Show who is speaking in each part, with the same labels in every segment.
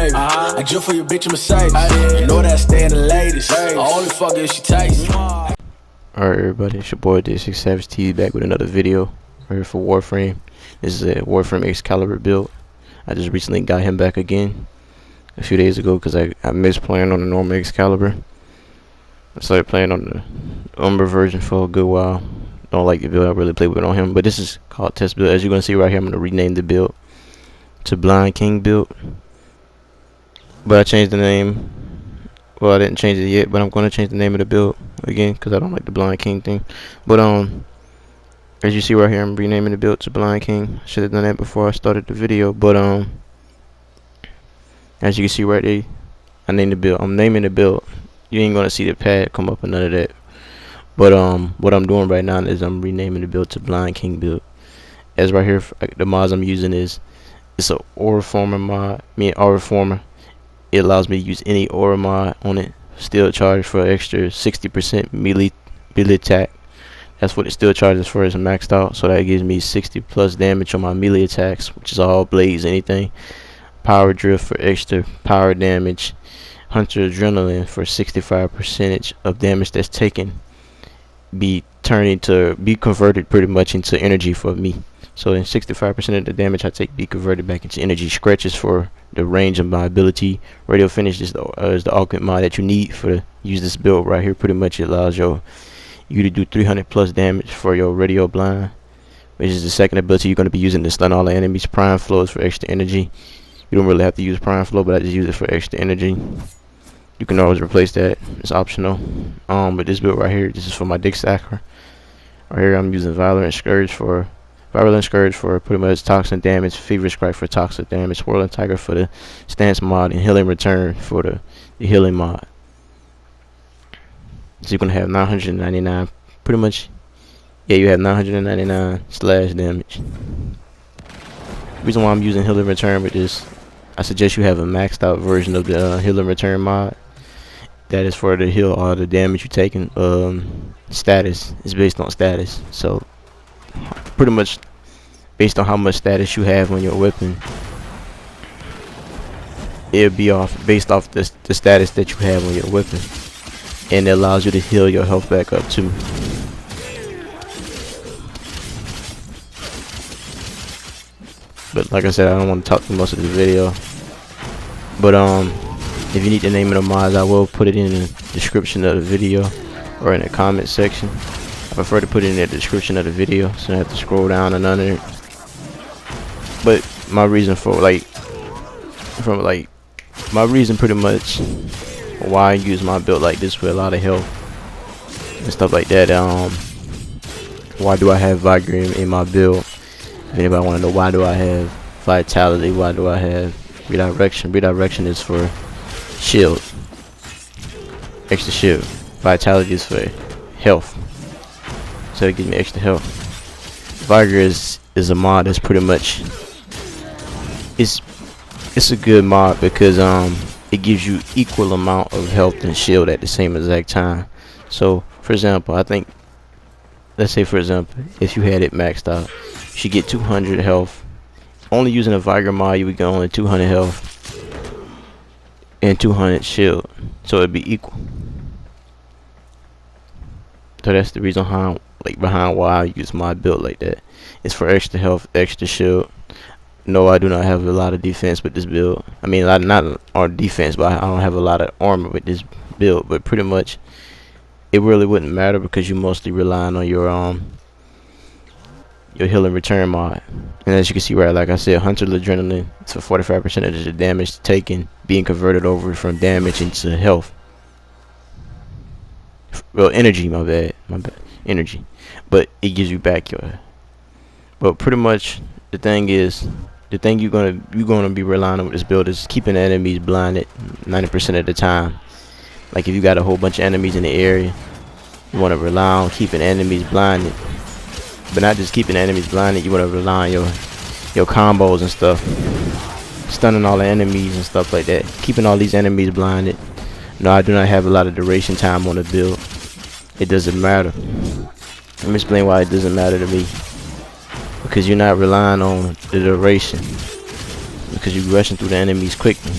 Speaker 1: baby. I just for your bitch a Mercedes. You know that I stay in the latest. I only fuck if she tastes.
Speaker 2: Alright everybody, it's your boy D6 Savage TV back with another video. We're here for Warframe. This is a Warframe Excalibur build. I just recently got him back again a few days ago because I missed playing on the normal Excalibur. I started playing on the Umber version for a good while. Don't like the build, I really play with it on him. But this is called test build. As you're gonna see right here, I'm gonna rename the build to Blind King build. But I changed the name. Well, I didn't change it yet, but I'm gonna change the name of the build again because I don't like the Blind King thing. But as you see right here, I'm renaming the build to Blind King. I should have done that before I started the video. But as you can see right there, I named the build. I'm naming the build. You ain't gonna see the pad come up or none of that. But what I'm doing right now is I'm renaming the build to Blind King build. As right here, the mods I'm using it's a aura former mod. Aura former. It allows me to use any aura mod on it. Still charged for extra 60% melee attack. That's what it still charges for as maxed out. So that gives me 60 plus damage on my melee attacks, which is all blades, anything. Power drift for extra power damage. Hunter adrenaline for 65% of damage that's taken be converted pretty much into energy for me. So then 65% of the damage I take be converted back into energy. Scratches for the range of my ability. Radial finish is the augment mod that you need for use this build right here. Pretty much it allows you to do 300 plus damage for your radial blind, which is the second ability you're going to be using to stun all the enemies. Prime flow is for extra energy. You don't really have to use prime flow, but I just use it for extra energy. You can always replace that, it's optional. But this build right here, this is for my dick stacker. Right here I'm using Violent Scourge for pretty much toxin damage, Fever Strike for toxic damage, Whirling Tiger for the stance mod, and Healing Return for the healing mod. So you're gonna have 999, pretty much. Yeah, you have 999 slash damage. The reason why I'm using Healing Return with this, I suggest you have a maxed out version of the Healing Return mod. That is for the heal all the damage you're taking. Status is based on status, so pretty much based on how much status you have on your weapon, it'll be based off the status that you have on your weapon, and it allows you to heal your health back up too. But like I said, I don't want to talk too much of this video. But if you need the name of the mods, I will put it in the description of the video or in the comment section. I prefer to put it in the description of the video, so I have to scroll down and under it. But my reason for my reason pretty much why I use my build like this with a lot of health and stuff like that. Why do I have Warframe in my build? If anybody want to know why do I have Vitality, why do I have Redirection? Redirection is for shield, extra shield. Vitality is for health, so it gives me extra health. Viger is a mod that's pretty much it's a good mod because it gives you equal amount of health and shield at the same exact time. So for example, let's say for example, if you had it maxed out, you should get 200 health. Only using a Viger mod, you would get only 200 health and 200 shield, so it'd be equal. So that's the reason behind why I use my build like that. It's for extra health, extra shield. No, I do not have a lot of defense with this build. I mean, not on defense, but I don't have a lot of armor with this build. But pretty much, it really wouldn't matter because you're mostly relying on your healing return mod. And as you can see right, like I said, Hunter adrenaline, it's for 45% of the damage taken being converted over from damage into health. Well, energy, my bad, energy. But it gives you back your. But pretty much the thing you're gonna be relying on with this build is keeping the enemies blinded 90% of the time. Like if you got a whole bunch of enemies in the area, you want to rely on keeping enemies blinded. But not just keeping enemies blinded, you want to rely on your combos and stuff, stunning all the enemies and stuff like that, keeping all these enemies blinded. No, I do not have a lot of duration time on the build. It doesn't matter. Let me explain why it doesn't matter to me. Because you're not relying on the duration, because you're rushing through the enemies quickly.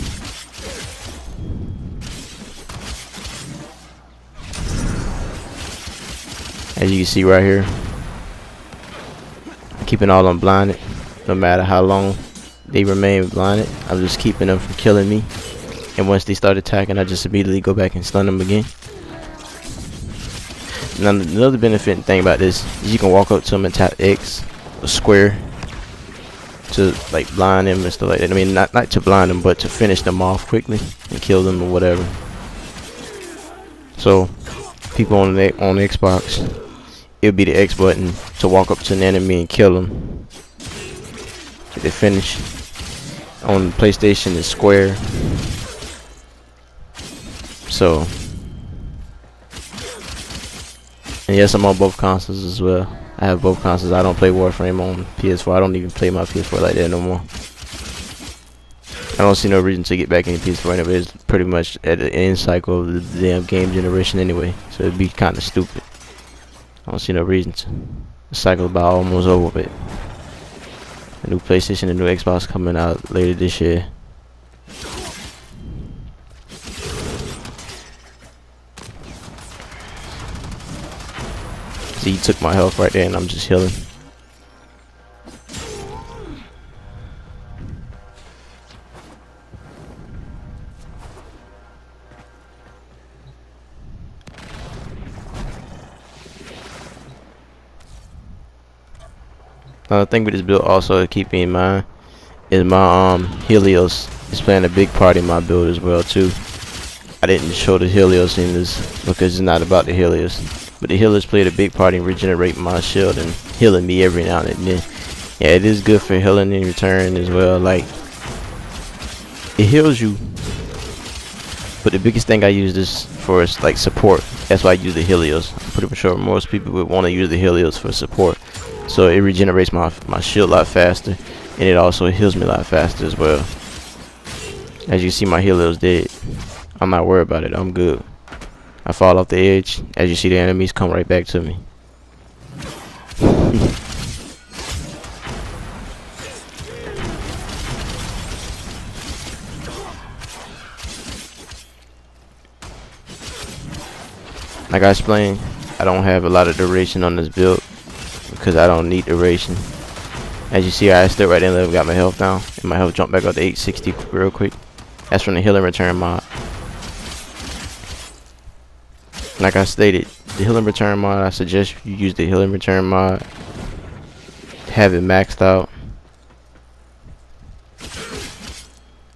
Speaker 2: As you can see right here, keeping all them blinded. No matter how long they remain blinded, I'm just keeping them from killing me. And once they start attacking, I just immediately go back and stun them again. Now, another benefiting thing about this is you can walk up to them and tap X or square to like blind them and stuff like that. I mean, not to blind them, but to finish them off quickly and kill them or whatever. So, people on the Xbox, it'll be the X button to walk up to an enemy and kill them. They finish. On PlayStation, it's square. So, and yes, I'm on both consoles as well. I have both consoles. I don't play Warframe on PS4. I don't even play my PS4 like that no more. I don't see no reason to get back into PS4 anyway. It's pretty much at the end cycle of the damn game generation anyway. So it'd be kind of stupid. I don't see no reason to. The cycle about almost over with. A new PlayStation and new Xbox coming out later this year. See, he took my health right there and I'm just healing. Another thing with this build also to keep in mind is my Helios is playing a big part in my build as well too. I didn't show the Helios in this because it's not about the Helios, but the Helios played a big part in regenerating my shield and healing me every now and then. Yeah, it is good for healing in return as well. Like, it heals you, but the biggest thing I use this for is like support. That's why I use the Helios. I'm pretty sure most people would want to use the Helios for support. So it regenerates my shield a lot faster, and it also heals me a lot faster as well. As you see, my Helios dead. I'm not worried about it. I'm good. I fall off the edge. As you see, the enemies come right back to me. Like I explained, I don't have a lot of duration on this build because I don't need duration. As you see, I stood right there and got my health down, and my health jumped back up to 860 real quick. That's from the healing return mod. Like I stated, the healing return mod, I suggest you use the healing return mod. Have it maxed out.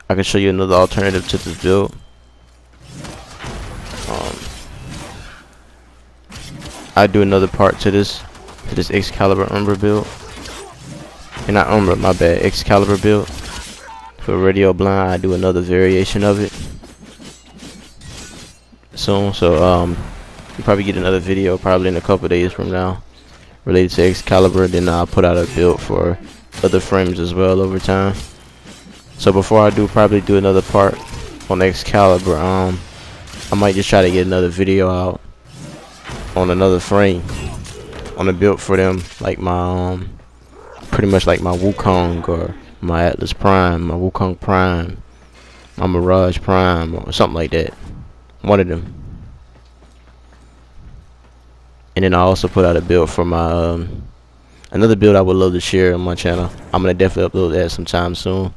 Speaker 2: I can show you another alternative to this build. I do another part to this Excalibur Umbra build. And not Umbra, my bad, Excalibur build. For Radial Blind, I do another variation of it soon. So you probably get another video probably in a couple days from now related to Excalibur. Then I'll put out a build for other frames as well over time. So before I probably do another part on Excalibur, I might just try to get another video out on another frame on a build for them, like my pretty much like my Wukong or my Atlas Prime, my Wukong Prime, my Mirage Prime, or something like that. One of them. And then I also put out a build for my another build I would love to share on my channel. I'm gonna definitely upload that sometime soon.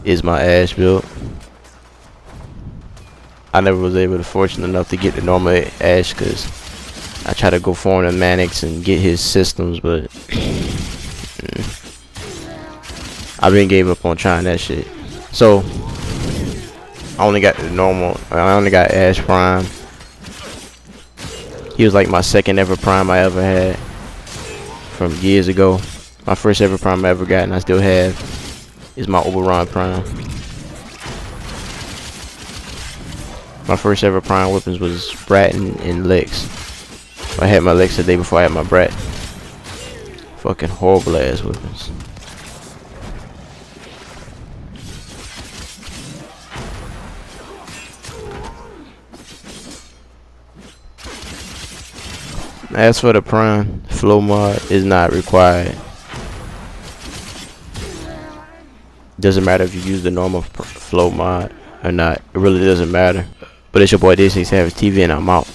Speaker 2: Is my Ash build. I never was fortunate enough to get the normal Ash because I try to go for him in Manix and get his systems, but I've been gave up on trying that shit. So I only got the normal. I only got Ash Prime. He was like my second ever Prime I ever had from years ago. My first ever Prime I ever got, and I still have, is my Oberon Prime. My first ever Prime weapons was Brat and Lex. I had my Lex the day before I had my Brat. Fucking horrible ass weapons. As for the Prime, flow mod is not required. Doesn't matter if you use the normal flow mod or not. It really doesn't matter. But it's your boy D6 Savage TV, and I'm out.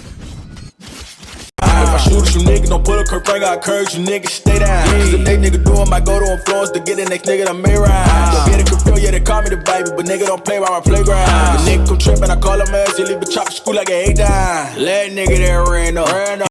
Speaker 1: shooters, you niggas don't pull a curve, I encourage you niggas stay down. Cause the next nigga doing might go to influence to get the next nigga to may ride. Don't get it confused, yeah, they call me the baby, but nigga don't play by my playground. The nigga come trippin', I call him ass, he leave a chop school like an 8-9. Let nigga that ran up.